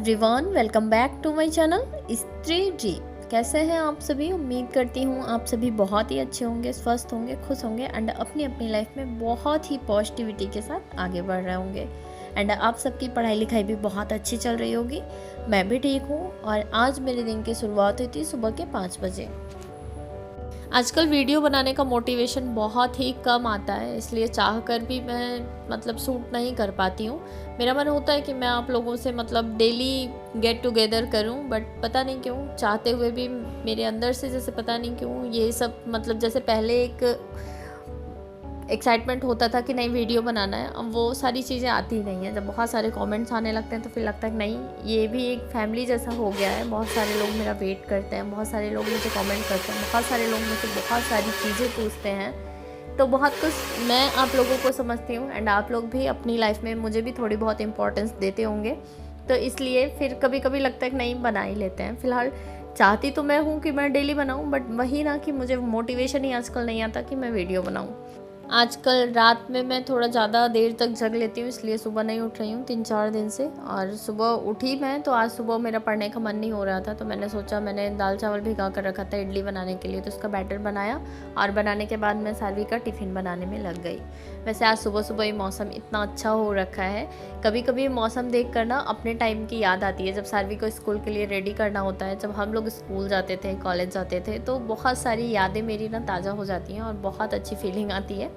Everyone, welcome back to my channel Stree ji. कैसे हैं आप सभी? उम्मीद करती हूँ आप सभी बहुत ही अच्छे होंगे, स्वस्थ होंगे, खुश होंगे एंड अपनी अपनी लाइफ में बहुत ही पॉजिटिविटी के साथ आगे बढ़ रहे होंगे। एंड आप सबकी पढ़ाई लिखाई भी बहुत अच्छी चल रही होगी। मैं भी ठीक हूँ और आज मेरे दिन की शुरुआत हुई थी सुबह के 5 बजे। आजकल वीडियो बनाने का मोटिवेशन बहुत ही कम आता है, इसलिए चाह कर भी मैं शूट नहीं कर पाती हूँ। मेरा मन होता है कि मैं आप लोगों से डेली गेट टुगेदर करूँ, बट पता नहीं क्यों चाहते हुए भी मेरे अंदर से जैसे पता नहीं क्यों ये सब जैसे पहले एक एक्साइटमेंट होता था कि नहीं वीडियो बनाना है, अब वो सारी चीज़ें आती ही नहीं हैं। जब बहुत सारे कमेंट्स आने लगते हैं तो फिर लगता है कि नहीं, ये भी एक फैमिली जैसा हो गया है। बहुत सारे लोग मेरा वेट करते हैं, बहुत सारे लोग मुझे कमेंट करते हैं, बहुत सारे लोग मुझसे बहुत सारी चीज़ें पूछते हैं। तो बहुत कुछ मैं आप लोगों को समझती हूँ एंड आप लोग भी अपनी लाइफ में मुझे भी थोड़ी बहुत इंपॉर्टेंस देते होंगे, तो इसलिए फिर कभी कभी लगता है कि नहीं, बना ही लेते हैं। फ़िलहाल चाहती तो मैं हूँ कि मैं डेली बनाऊँ, बट वही ना कि मुझे मोटिवेशन ही आजकल नहीं आता कि मैं वीडियो बनाऊँ। आजकल रात में मैं थोड़ा ज़्यादा देर तक जग लेती हूँ, इसलिए सुबह नहीं उठ रही हूँ 3-4 दिन से। और सुबह उठी मैं तो आज सुबह मेरा पढ़ने का मन नहीं हो रहा था, तो मैंने सोचा, मैंने दाल चावल भिगा कर रखा था इडली बनाने के लिए, तो उसका बैटर बनाया और बनाने के बाद मैं सारवी का टिफ़िन बनाने में लग गई। वैसे आज सुबह सुबह ही मौसम इतना अच्छा हो रखा है। कभी कभी मौसम देख कर ना अपने टाइम की याद आती है, जब सारवी को स्कूल के लिए रेडी करना होता है। जब हम लोग स्कूल जाते थे, कॉलेज जाते थे, तो बहुत सारी यादें मेरी ना ताज़ा हो जाती हैं और बहुत अच्छी फीलिंग आती है।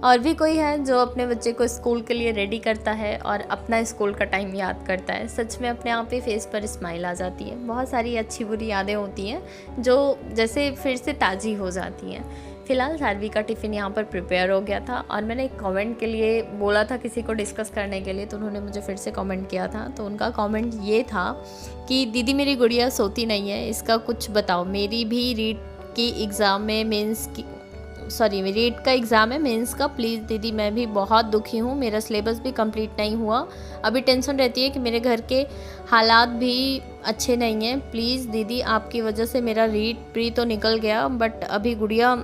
और भी कोई है जो अपने बच्चे को स्कूल के लिए रेडी करता है और अपना स्कूल का टाइम याद करता है, सच में अपने आप ही फेस पर स्माइल आ जाती है। बहुत सारी अच्छी बुरी यादें होती हैं जो जैसे फिर से ताज़ी हो जाती हैं। फ़िलहाल सारवी का टिफ़िन यहाँ पर प्रिपेयर हो गया था और मैंने एक कमेंट के लिए बोला था किसी को डिस्कस करने के लिए, तो उन्होंने मुझे फिर से कमेंट किया था। तो उनका कमेंट ये था कि दीदी मेरी गुड़िया सोती नहीं है, इसका कुछ बताओ। मेरी भी रीट की एग्ज़ाम में रीट का एग्ज़ाम है मेंस का, प्लीज़ दीदी मैं भी बहुत दुखी हूँ, मेरा सिलेबस भी कंप्लीट नहीं हुआ। अभी टेंशन रहती है कि मेरे घर के हालात भी अच्छे नहीं हैं। प्लीज़ दीदी आपकी वजह से मेरा रीट प्री तो निकल गया, बट अभी गुड़िया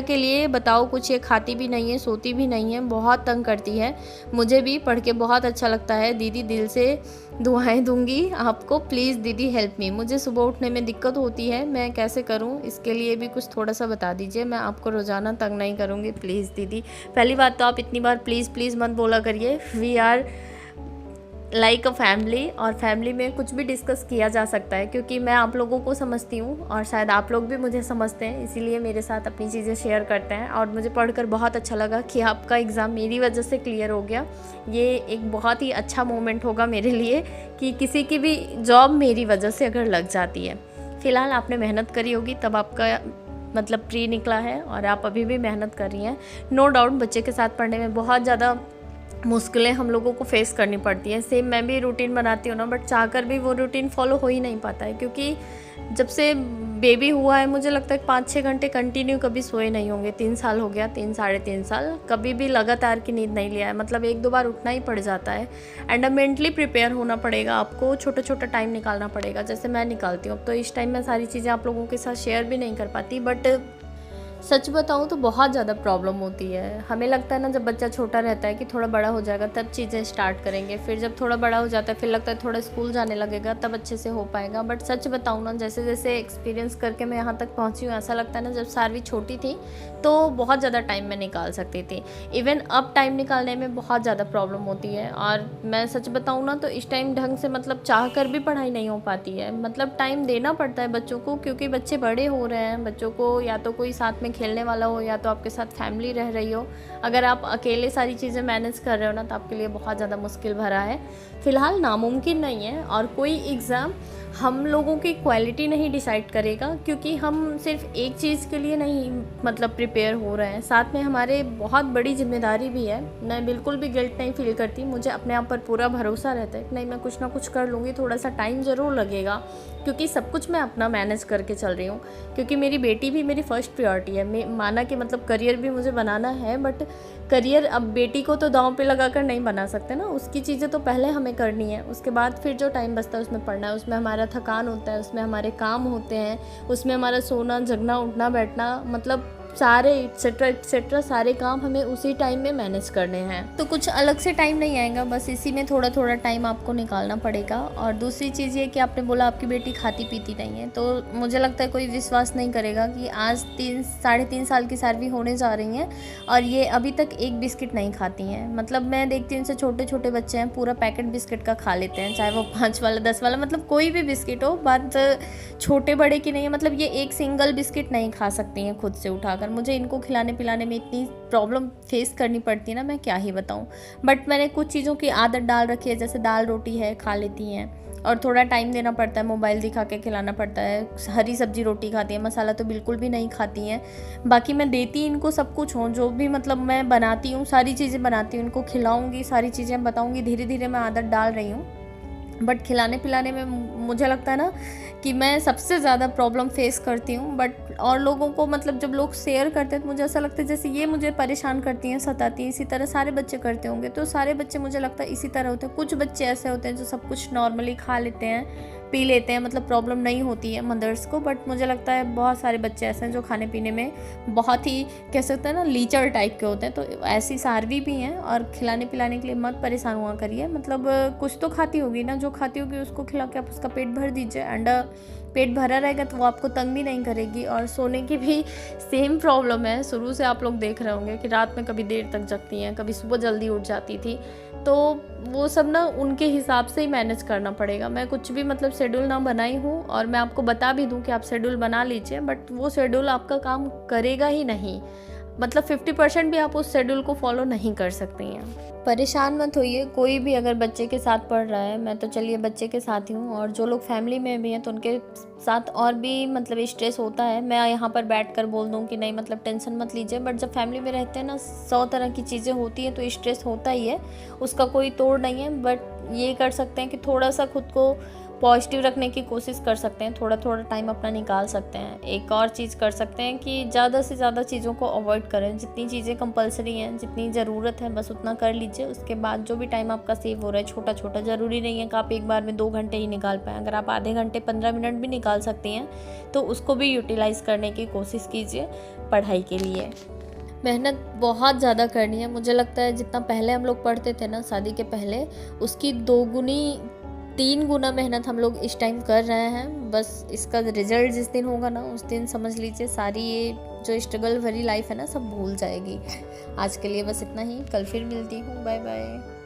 के लिए बताओ कुछ। ये खाती भी नहीं है, सोती भी नहीं है, बहुत तंग करती है। मुझे भी पढ़ के बहुत अच्छा लगता है दीदी, दिल से दुआएं दूंगी आपको, प्लीज़ दीदी हेल्प मी। मुझे सुबह उठने में दिक्कत होती है, मैं कैसे करूं, इसके लिए भी कुछ थोड़ा सा बता दीजिए। मैं आपको रोज़ाना तंग नहीं करूंगी, प्लीज़ दीदी। पहली बात तो आप इतनी बार प्लीज़ प्लीज़ मत बोला करिए। We are like a family, और फैमिली में कुछ भी डिस्कस किया जा सकता है, क्योंकि मैं आप लोगों को समझती हूँ और शायद आप लोग भी मुझे समझते हैं, इसीलिए मेरे साथ अपनी चीज़ें शेयर करते हैं। और मुझे पढ़कर बहुत अच्छा लगा कि आपका एग्ज़ाम मेरी वजह से क्लियर हो गया। ये एक बहुत ही अच्छा मोमेंट होगा मेरे लिए कि किसी की भी जॉब मेरी वजह से अगर लग जाती है। फ़िलहाल आपने मेहनत करी होगी तब आपका प्री निकला है और आप अभी भी मेहनत कर रही हैं। नो डाउट बच्चे के साथ पढ़ने में बहुत ज़्यादा मुश्किलें हम लोगों को फेस करनी पड़ती हैं। सेम मैं भी रूटीन बनाती हूँ ना, बट चाहकर भी वो रूटीन फॉलो हो ही नहीं पाता है, क्योंकि जब से बेबी हुआ है मुझे लगता है 5-6 घंटे कंटिन्यू कभी सोए नहीं होंगे। 3 साल हो गया, 3-3.5 साल कभी भी लगातार की नींद नहीं लिया है। 1-2 बार उठना ही पड़ जाता है एंड मेंटली प्रिपेयर होना पड़ेगा आपको, छोटा छोटा टाइम निकालना पड़ेगा, जैसे मैं निकालती हूँ। अब तो इस टाइम मैं सारी चीज़ें आप लोगों के साथ शेयर भी नहीं कर पाती, बट सच बताऊँ तो बहुत ज़्यादा प्रॉब्लम होती है। हमें लगता है ना, जब बच्चा छोटा रहता है कि थोड़ा बड़ा हो जाएगा तब चीज़ें स्टार्ट करेंगे, फिर जब थोड़ा बड़ा हो जाता है फिर लगता है थोड़ा स्कूल जाने लगेगा तब अच्छे से हो पाएगा। बट सच बताऊँ ना, जैसे जैसे एक्सपीरियंस करके मैं यहाँ तक पहुँची हूँ, ऐसा लगता है ना, जब सारवी छोटी थी तो बहुत ज़्यादा टाइम मैं निकाल सकती थी। इवन अब टाइम निकालने में बहुत ज़्यादा प्रॉब्लम होती है। और मैं सच बताऊँ ना तो इस टाइम ढंग से चाह कर भी पढ़ाई नहीं हो पाती है। टाइम देना पड़ता है बच्चों को, क्योंकि बच्चे बड़े हो रहे हैं। बच्चों को या तो कोई साथ में खेलने वाला हो या तो आपके साथ फैमिली रह रही हो। अगर आप अकेले सारी चीज़ें मैनेज कर रहे हो ना, तो आपके लिए बहुत ज़्यादा मुश्किल भरा है। फ़िलहाल नामुमकिन नहीं है, और कोई एग्ज़ाम हम लोगों की क्वालिटी नहीं डिसाइड करेगा, क्योंकि हम सिर्फ एक चीज़ के लिए नहीं प्रिपेयर हो रहे हैं, साथ में हमारे बहुत बड़ी जिम्मेदारी भी है। मैं बिल्कुल भी गिल्ट नहीं फील करती, मुझे अपने आप पर पूरा भरोसा रहता है कि नहीं, मैं कुछ ना कुछ कर लूँगी। थोड़ा सा टाइम ज़रूर लगेगा, क्योंकि सब कुछ मैं अपना मैनेज करके चल रही हूँ, क्योंकि मेरी बेटी भी मेरी फर्स्ट प्रायोरिटी है। मैं माना कि करियर भी मुझे बनाना है, बट करियर अब बेटी को तो दांव पे लगा कर नहीं बना सकते ना, उसकी चीज़ें तो पहले हमें करनी है। उसके बाद फिर जो टाइम बचता है उसमें पढ़ना है, उसमें हमारा थकान होता है, उसमें हमारे काम होते हैं, उसमें हमारा सोना, जगना, उठना, बैठना, सारे एक्सेट्रा सारे काम हमें उसी टाइम में मैनेज करने हैं। तो कुछ अलग से टाइम नहीं आएगा, बस इसी में थोड़ा थोड़ा टाइम आपको निकालना पड़ेगा। और दूसरी चीज़ ये कि आपने बोला आपकी बेटी खाती पीती नहीं है, तो मुझे लगता है कोई विश्वास नहीं करेगा कि आज 3-3.5 साल की सालवी होने जा रही हैं और ये अभी तक एक बिस्किट नहीं खाती हैं। मतलब मैं देखती हूँ इनसे छोटे छोटे बच्चे हैं पूरा पैकेट बिस्किट का खा लेते हैं, चाहे वो 5 वाला 10 वाला, मतलब कोई भी बिस्किट हो, बात छोटे बड़े की नहीं है। मतलब ये एक सिंगल बिस्किट नहीं खा सकती हैं खुद से उठाकर। मुझे इनको खिलाने पिलाने में इतनी प्रॉब्लम फेस करनी पड़ती है ना, मैं क्या ही बताऊँ। बट मैंने कुछ चीज़ों की आदत डाल रखी है, जैसे दाल रोटी है खा लेती हैं, और थोड़ा टाइम देना पड़ता है, मोबाइल दिखा के खिलाना पड़ता है। हरी सब्जी रोटी खाती है, मसाला तो बिल्कुल भी नहीं खाती हैं। बाकी मैं देती इनको सब कुछ हूँ, जो भी मतलब मैं बनाती हूँ सारी चीज़ें बनाती हूँ, इनको खिलाऊँगी, सारी चीज़ें बताऊँगी। धीरे धीरे मैं आदत डाल रही हूँ। बट खिलाने पिलाने में मुझे लगता है ना कि मैं सबसे ज़्यादा प्रॉब्लम फेस करती हूँ। बट और लोगों को मतलब जब लोग शेयर करते हैं तो मुझे ऐसा लगता है जैसे ये मुझे परेशान करती हैं, सताती हैं, इसी तरह सारे बच्चे करते होंगे। तो सारे बच्चे मुझे लगता है इसी तरह होते हैं। कुछ बच्चे ऐसे होते हैं जो सब कुछ नॉर्मली खा लेते हैं, पी लेते हैं, मतलब प्रॉब्लम नहीं होती है मदर्स को। बट मुझे लगता है बहुत सारे बच्चे ऐसे हैं जो खाने पीने में बहुत ही कह सकते हैं ना लीचर टाइप के होते हैं। तो ऐसी सारवी भी हैं। और खिलाने पिलाने के लिए मत परेशान हुआ करिए, मतलब कुछ तो खाती होगी ना, जो खाती होगी उसको खिला के आप उसका पेट भर दीजिए। एंड पेट भरा रहेगा तो वो आपको तंग भी नहीं करेगी। और सोने की भी सेम प्रॉब्लम है, शुरू से आप लोग देख रहे होंगे कि रात में कभी देर तक जगती हैं, कभी सुबह जल्दी उठ जाती थी। तो वो सब ना उनके हिसाब से ही मैनेज करना पड़ेगा। मैं कुछ भी मतलब शेड्यूल ना बनाई हूँ, और मैं आपको बता भी दूँ कि आप शेड्यूल बना लीजिए, बट वो शेड्यूल आपका काम करेगा ही नहीं। मतलब 50% भी आप उस शेड्यूल को फॉलो नहीं कर सकती हैं। परेशान मत होइए, कोई भी अगर बच्चे के साथ पढ़ रहा है, मैं तो चलिए बच्चे के साथ ही हूँ, और जो लोग फैमिली में भी हैं तो उनके साथ और भी मतलब स्ट्रेस होता है। मैं यहाँ पर बैठ कर बोल दूँ कि नहीं मतलब टेंशन मत लीजिए, बट जब फैमिली में रहते हैं ना 100 तरह की चीज़ें होती हैं तो स्ट्रेस होता ही है, उसका कोई तोड़ नहीं है। बट ये कर सकते हैं कि थोड़ा सा खुद को पॉजिटिव रखने की कोशिश कर सकते हैं, थोड़ा थोड़ा टाइम अपना निकाल सकते हैं। एक और चीज़ कर सकते हैं कि ज़्यादा से ज़्यादा चीज़ों को अवॉइड करें। जितनी चीज़ें कंपलसरी हैं, जितनी ज़रूरत है बस उतना कर लीजिए। उसके बाद जो भी टाइम आपका सेव हो रहा है छोटा छोटा, ज़रूरी नहीं है कि आप एक बार में 2 घंटे ही निकाल पाएँ। अगर आप आधे घंटे 15 मिनट भी निकाल सकती हैं तो उसको भी यूटिलाइज़ करने की कोशिश कीजिए पढ़ाई के लिए। मेहनत बहुत ज़्यादा करनी है। मुझे लगता है जितना पहले हम लोग पढ़ते थे ना शादी के पहले, उसकी 2 गुनी 3 गुना मेहनत हम लोग इस टाइम कर रहे हैं। बस इसका रिजल्ट जिस दिन होगा ना उस दिन समझ लीजिए सारी ये जो स्ट्रगल भरी लाइफ है ना सब भूल जाएगी। आज के लिए बस इतना ही, कल फिर मिलती हूँ, बाय बाय।